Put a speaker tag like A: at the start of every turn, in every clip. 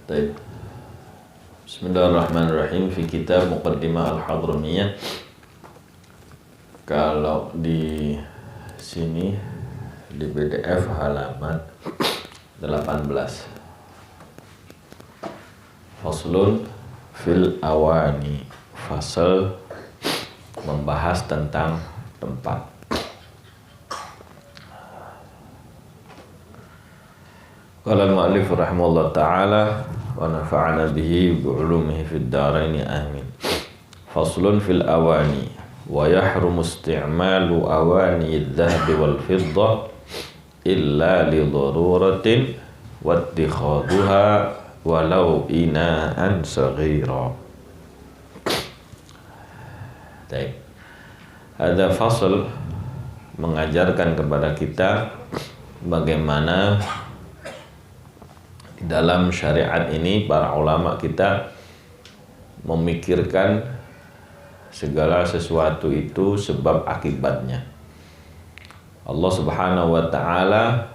A: Baik. Bismillahirrahmanirrahim. Fi kitab Muqaddimah Al-Hadramiyah. Kalau di sini di PDF halaman 18. Faslun fil awani. Fasal membahas tentang tempat. Qala al-mu'allif rahimahullah ta'ala wa nafa'ana bihi bi'ulumihi fid dharain amin. Faslun fil awani wa yahrumu isti'malu awani adh-dhahabi wal fiddah illa li daruratin wa ittikhaduha walau ina'an saghira. Baik. Ada fasal mengajarkan kepada kita bagaimana di dalam syariat ini para ulama kita memikirkan segala sesuatu itu sebab akibatnya. Allah Subhanahu wa ta'ala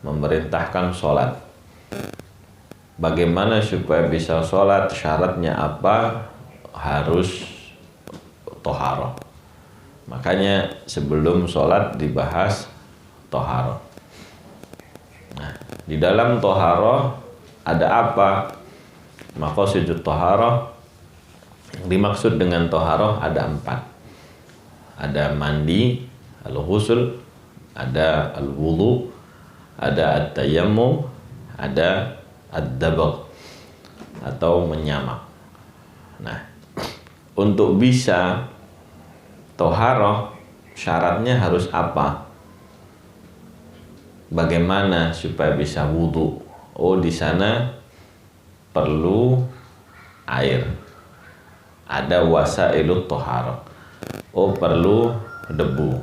A: memerintahkan sholat. Bagaimana supaya bisa sholat? Syaratnya apa? Harus toharoh. Makanya sebelum sholat dibahas toharoh. Nah, di dalam toharoh ada apa? Maqasidut toharoh, yang dimaksud dengan toharoh ada 4. Ada mandi, al-ghusl, ada al-wudu, ada at-tayammum, ada ad-dabagh atau menyamak. Nah, untuk bisa toharoh syaratnya harus apa? Bagaimana supaya bisa wudu? Oh, di sana perlu air. Ada wasailut toharoh. Oh, perlu debu.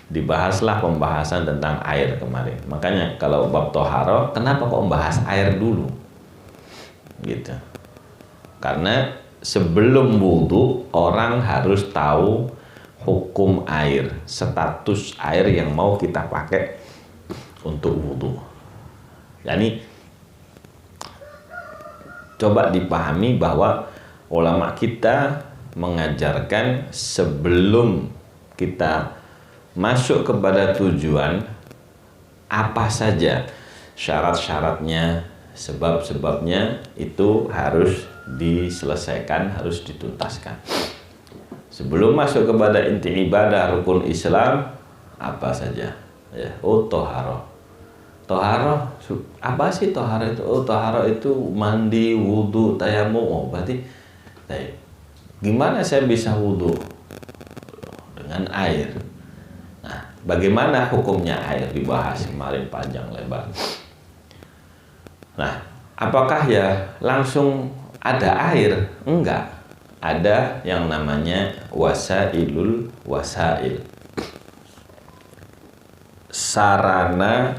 A: Dibahaslah pembahasan tentang air kemarin. Makanya kalau bab toharoh, kenapa kok membahas air dulu? Gitu. Karena sebelum wudu orang harus tahu hukum air, status air yang mau kita pakai untuk wudu. Yani coba dipahami bahwa ulama kita mengajarkan sebelum kita masuk kepada tujuan apa saja syarat-syaratnya, sebab-sebabnya itu harus diselesaikan, harus dituntaskan. Sebelum masuk kepada inti ibadah rukun Islam apa saja? Ya, oh toharoh. Toharoh apa sih toharoh itu? Oh, toharoh itu mandi, wudu, tayammum. Oh, berarti gimana saya bisa wudu? Dengan air. Nah, bagaimana hukumnya air dibahas kemarin panjang lebar. Nah, apakah ya langsung ada air? Enggak. Ada yang namanya wasailul wasail. Sarana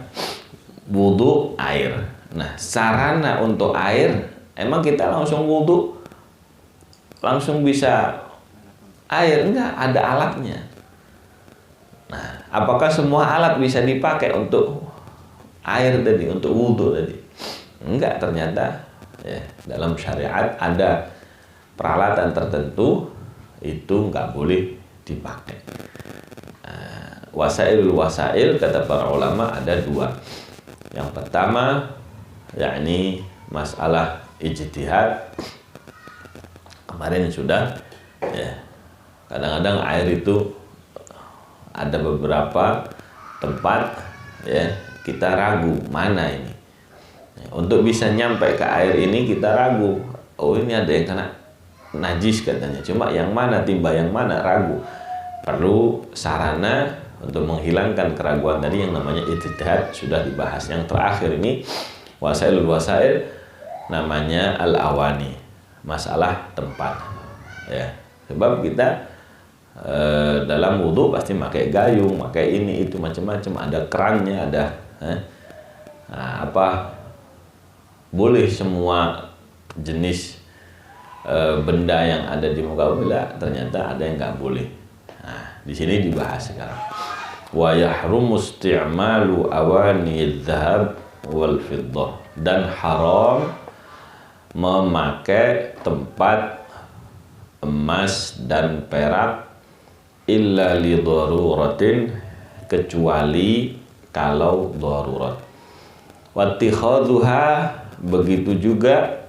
A: wudu air. Nah, sarana untuk air, emang kita langsung wudu langsung bisa air? Enggak, ada alatnya. Nah, apakah semua alat bisa dipakai untuk air tadi, untuk wudu tadi? Enggak, ternyata ya, dalam syariat ada peralatan tertentu itu enggak boleh dipakai. Wasailul wasail kata para ulama ada 2. Yang pertama yakni masalah ijtihad. Kemarin sudah ya. Kadang-kadang air itu ada beberapa tempat ya kita ragu mana ini. Untuk bisa nyampe ke air ini kita ragu. Oh, ini ada yang kena najis katanya. Cuma yang mana, timba yang mana, ragu. Perlu sarana untuk menghilangkan keraguan tadi yang namanya ijtihad, sudah dibahas. Yang terakhir ini wasailul wasail namanya al-awani, masalah tempat ya. Sebab kita dalam wudu pasti pakai gayung, pakai ini itu macam-macam, ada kerannya, ada boleh semua jenis benda yang ada di muka bumi? Ternyata ada yang nggak boleh. Nah, di sini dibahas sekarang. Wa yahrumu isti'malu awani adh-dhahab wal fiddah. dan haram memakai tempat emas dan perak illa li daruratin, kecuali kalau darurat. Wattikhadhuha, begitu juga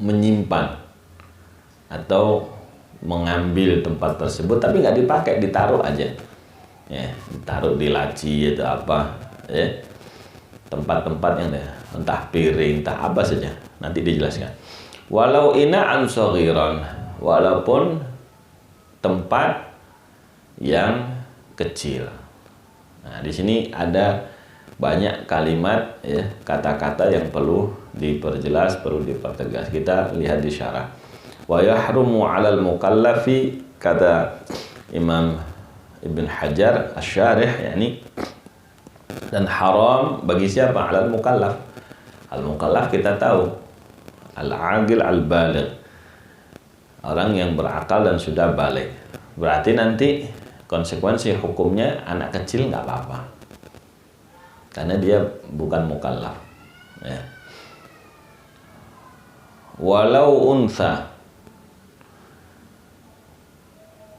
A: menyimpan atau mengambil tempat tersebut tapi nggak dipakai, ditaruh aja, ya, ditaruh di laci atau apa, ya, tempat-tempat yang entah piring, entah apa saja, nanti dijelaskan. Walau ina'an shaghiran, walaupun tempat yang kecil. Nah, di sini ada banyak kalimat, ya, kata-kata yang perlu diperjelas, perlu dipertegas. Kita lihat di syarah. Wa yahrumu 'alal mukallafi, kata Imam Ibn Hajar Asy-Syarih, yakni, dan haram bagi siapa? 'Alal mukallaf. Al-mukallaf kita tahu al-aqil al-baligh, orang yang berakal dan sudah balik. Berarti nanti konsekuensi hukumnya anak kecil nggak apa-apa, karena dia bukan mukallaf, ya. Walau unsa,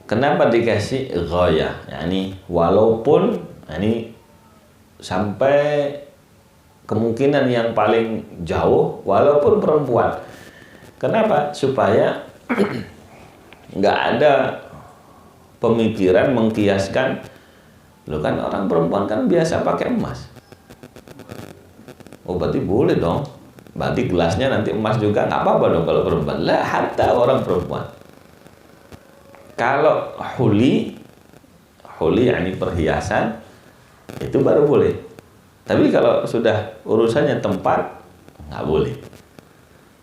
A: kenapa dikasih ghayah, yakni walaupun, ini sampai kemungkinan yang paling jauh, walaupun perempuan. Kenapa? Supaya nggak ada pemikiran mengkiaskan, lo kan orang perempuan kan biasa pakai emas, oh berarti boleh dong, berarti gelasnya nanti emas juga, nggak apa-apa dong kalau perempuan. Lah, hatta orang perempuan, kalau huli yakni perhiasan, itu baru boleh. Tapi kalau sudah urusannya tempat, nggak boleh,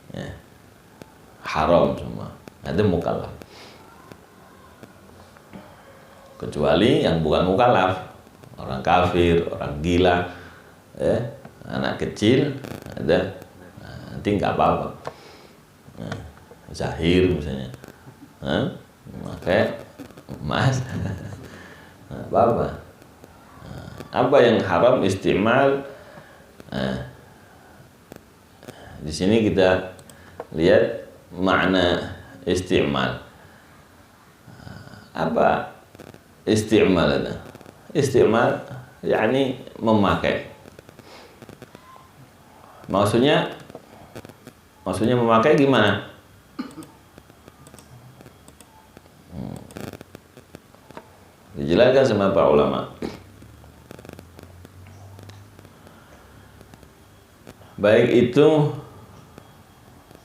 A: ya, haram semua. Itu mukallaf. Kecuali yang bukan mukallaf, orang kafir, orang gila, ya, anak kecil, ada, nanti nggak apa-apa. Nah, zahir misalnya, pakai emas, nah, apa-apa. Nah, apa yang haram istimal? Nah, di sini kita lihat makna istimal. Apa istimal itu? Istimal yakni memakai. Maksudnya memakai gimana? Dijelaskan sama para ulama. Baik itu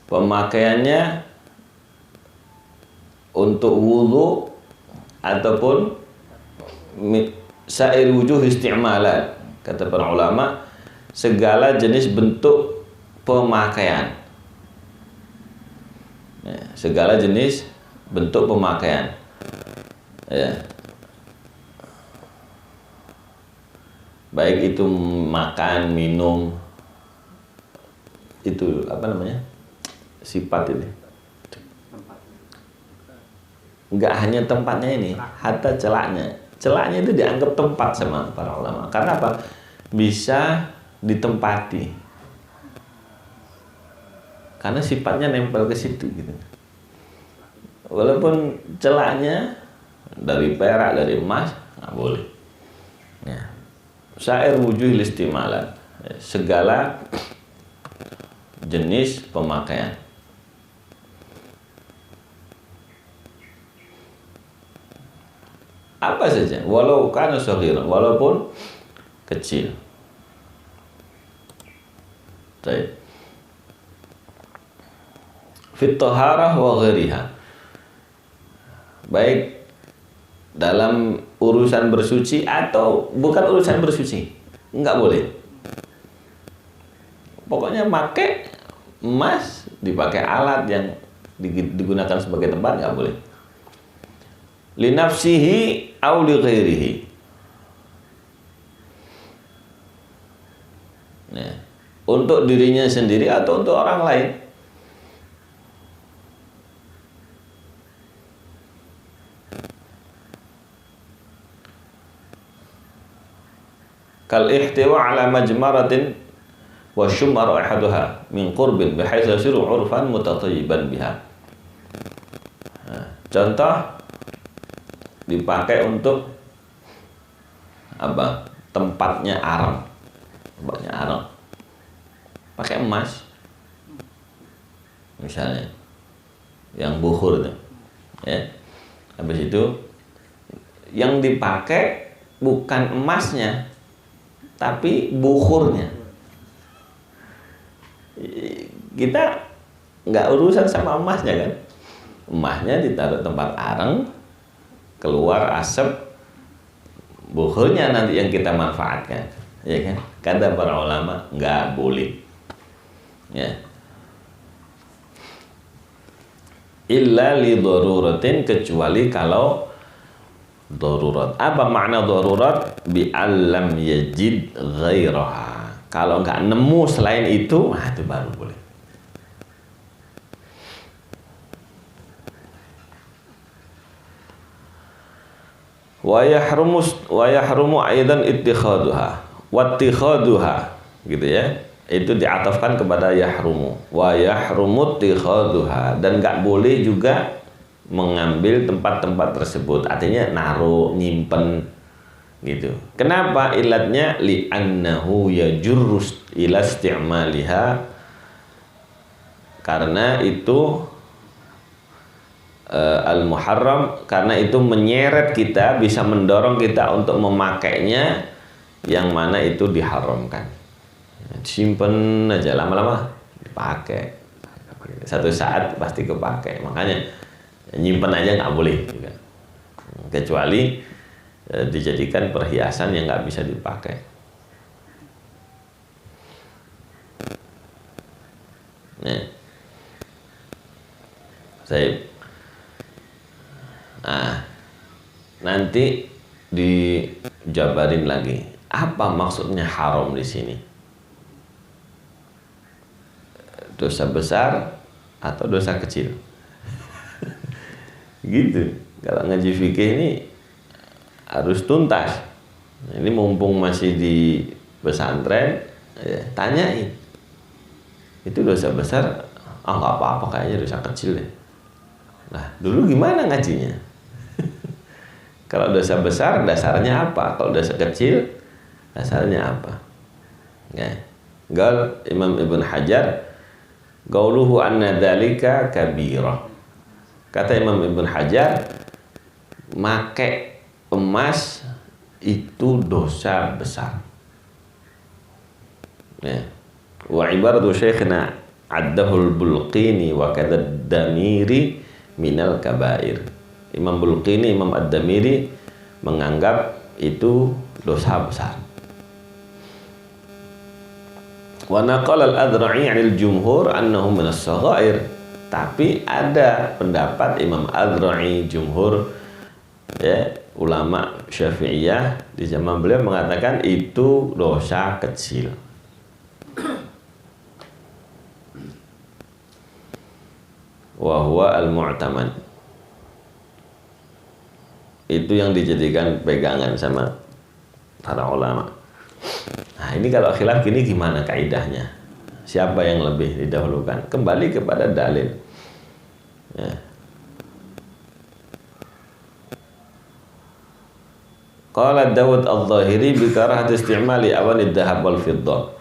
A: pemakaiannya untuk wudhu ataupun sa'ir wujuh isti'malan. Kata para ulama, segala jenis bentuk pemakaian, ya, segala jenis bentuk pemakaian, ya, baik itu makan, minum, itu apa namanya, sifat ini, nggak hanya tempatnya ini, hatta celaknya itu dianggap tempat sama para ulama. Karena apa? Bisa ditempati, karena sifatnya nempel ke situ gitu. Walaupun celaknya dari perak, dari emas, nggak boleh, ya. Sa'ir wujuh istimalan, segala jenis pemakaian. Apa saja, walau kana shaghiran, walaupun kecil. Baik. Fit taharah wa ghairiha, baik dalam urusan bersuci atau bukan urusan bersuci, enggak boleh. Pokoknya pakai emas, dipakai alat yang digunakan sebagai tempat, enggak boleh. Li nafsihi au li ghairihi. Nah, untuk dirinya sendiri atau untuk orang lain. kal ihtiwa ala majmaratin wa shumma raihaduha min qurbin bihaitsu yasiru urfan mutatayyiban biha. Nah, contoh dipakai untuk apa? Tempatnya arang. Tempatnya arang. Pakai emas. Misalnya yang bukhur itu. Ya. Habis itu yang dipakai bukan emasnya tapi bukhurnya. Kita nggak urusan sama emasnya kan. Emasnya ditaruh tempat arang, keluar asap, bukhurnya nanti yang kita manfaatkan, ya kan? Kata para ulama nggak boleh, ya. Illa li daruratin, kecuali kalau darurat. Apa makna darurat? Bi alam yajid ghairaha. Kalau nggak nemu selain itu, itu baru boleh. Wa yahrumu aidan ittikhaduha wattikhaduha, gitu ya. Itu diatafkan kepada yahrumu. Wa yahrumu ittikhaduha, dan nggak boleh juga mengambil tempat-tempat tersebut. Artinya naruh, nyimpen gitu. Kenapa? Ilatnya li'annahu yajurrus ila isti'maliha, karena itu al-muharram, karena itu menyeret kita, bisa mendorong kita untuk memakainya yang mana itu diharamkan. Simpen aja, lama-lama dipakai, satu saat pasti kepakai. Makanya nyimpen aja nggak boleh juga, kecuali dijadikan perhiasan yang nggak bisa dipakai. Nanti dijabarin lagi apa maksudnya haram di sini. Dosa besar atau dosa kecil? Gitu. Kalau ngaji fikih ini harus tuntas. Ini mumpung masih di pesantren, ya, tanyain. Itu dosa besar? Nggak apa-apa, kayaknya dosa kecil deh. Nah, dulu gimana ngajinya? Kalau dosa besar dasarnya apa? Kalau dosa kecil dasarnya apa? Ya. Gal Imam Ibn Hajar, qauluhu anna dzalika kabirah. Kata Imam Ibn Hajar, make emas itu dosa besar. Ya. Wa ibaratu syekhna addahul Bulqini wa kadad Damiri minal kabair. Imam Bulqini, Imam Ad-Damiri menganggap itu dosa besar. Wa naqala al-Adra'i 'anil jumhur annahu minas saghair. Tapi ada pendapat Imam Adra'i, jumhur, ya, ulama Syafi'iyah di zaman beliau mengatakan itu dosa kecil. Wa huwa al-mu'tamad. Itu yang dijadikan pegangan sama para ulama. Nah, ini kalau khilaf gini gimana kaidahnya? Siapa yang lebih didahulukan? Kembali kepada dalil. Ya. Qala Dawud al-Zahiri bi karahat istimali awan ad-dhahab wal fiddah.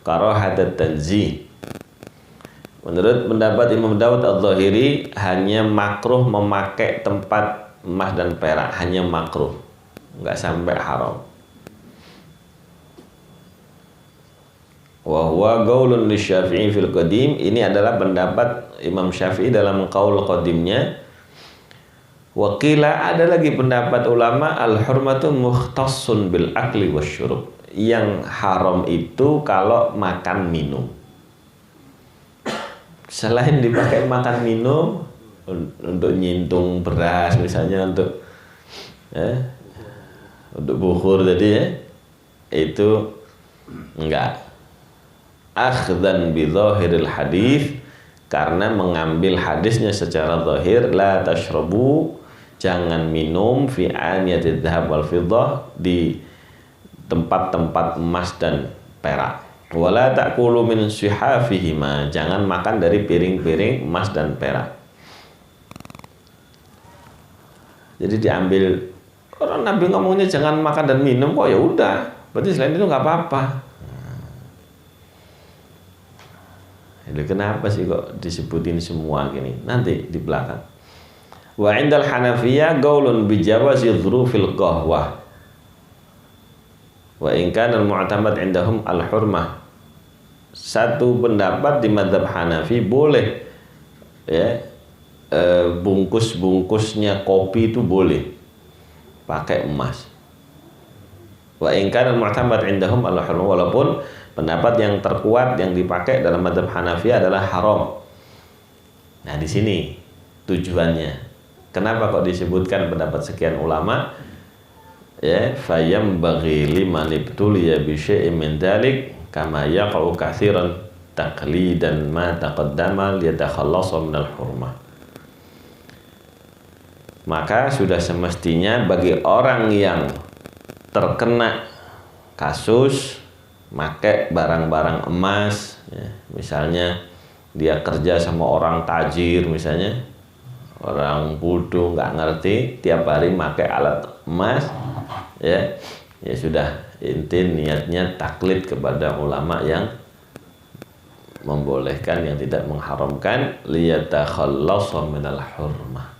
A: Karahat at-tanzih. Menurut pendapat Imam Dawud al-Zahiri, hanya makruh memakai tempat emas dan perak, hanya makruh, nggak sampai haram. Wa huwa qaulun lisyafi'i fil qadim. Ini adalah pendapat Imam Syafi'i dalam qaul qadimnya. Wa qila, ada lagi pendapat ulama, al-hurmatu mukhtassun bil akli wasyurub. Yang haram itu kalau makan minum. Selain dipakai makan minum, untuk nyintung beras misalnya, untuk bukhur tadi, ya, itu enggak. Akhdan bi dhahiril hadis, karena mengambil hadisnya secara zahir, la tashrabu, jangan minum, fi aniyatid dhahab wal fiddah, di tempat-tempat emas dan perak. Wala ta'kulu min sihafihima, jangan makan dari piring-piring emas dan perak. Jadi diambil, orang Nabi ngomongnya jangan makan dan minum kok, ya udah, berarti selain itu nggak apa-apa. Jadi kenapa sih kok disebutin semua gini? Nanti di belakang. Wa indal Hanafiyah qaulun bi jawazi dzurufil qahwah. Wa in kana al-mu'tamad indahum al-hurmah. Satu pendapat di mazhab Hanafi boleh ya, bungkus-bungkusnya kopi itu boleh pakai emas. Wa in kana al-mu'tamad indahum al-hurmah, walaupun pendapat yang terkuat yang dipakai dalam mazhab Hanafi adalah haram. Nah, di sini tujuannya. Kenapa kok disebutkan pendapat sekian ulama? Ya, fayam bagi liman ibtuliya bi syai'in min dzalik kama yaqau katsiran taqlidan ma taqaddama liyatakhallasu minal hurmah. Maka sudah semestinya bagi orang yang terkena kasus pakai barang-barang emas ya, misalnya dia kerja sama orang tajir, misalnya orang bodoh nggak ngerti, tiap hari pakai alat emas ya, ya sudah, inti niatnya taklid kepada ulama yang membolehkan, yang tidak mengharamkan, liyatakhallasu minal hurmah,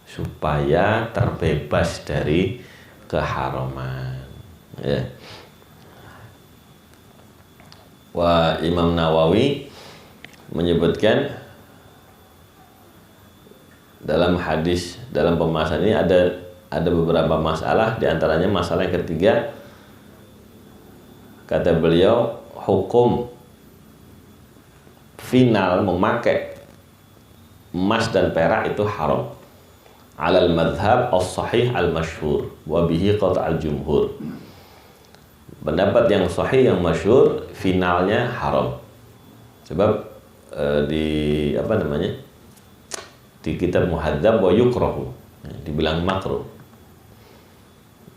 A: supaya terbebas dari keharaman ya. Wah, Imam Nawawi menyebutkan dalam hadis, dalam pembahasan ini ada beberapa masalah, diantaranya masalah yang ketiga, kata beliau, hukum final memakai emas dan perak itu haram alal madhab as-sahih al-masyhur wa bihi qata'al jumhur. Pendapat yang sahih, yang masyhur, finalnya haram. Sebab di apa namanya, di kitab Muhadzab wa yukrahu, dibilang makruh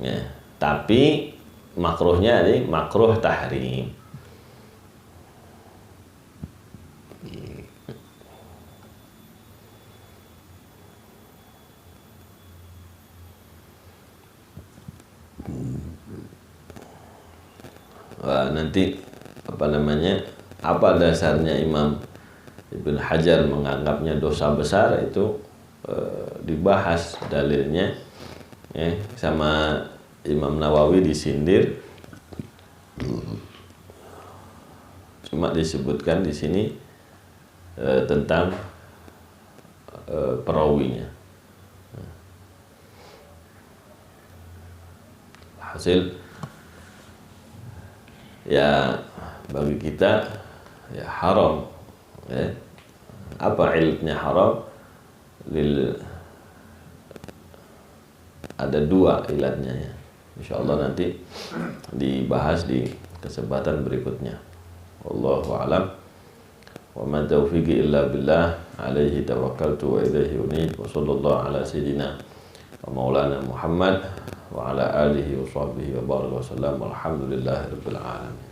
A: ya, tapi makruhnya ini makruh tahrim. Wah, nanti apa namanya, apa dasarnya Imam Ibn Hajar menganggapnya dosa besar itu dibahas dalilnya ya, sama Imam Nawawi disindir, cuma disebutkan di sini tentang perawinya. Hasil ya bagi kita ya haram ya. Apa ilmunya haram? Ada dua ilatnya ya. Insyaallah nanti dibahas di kesempatan berikutnya. Wallahu a'lam. Wa ma taufiqi illa billah, alaihi tawakkaltu wa ilaihi unib. Wa sallallahu ala sayyidina wa maulana Muhammad wa ala alihi wa sahbihi wa baraka wa sallam. Alhamdulillahirabbil alamin.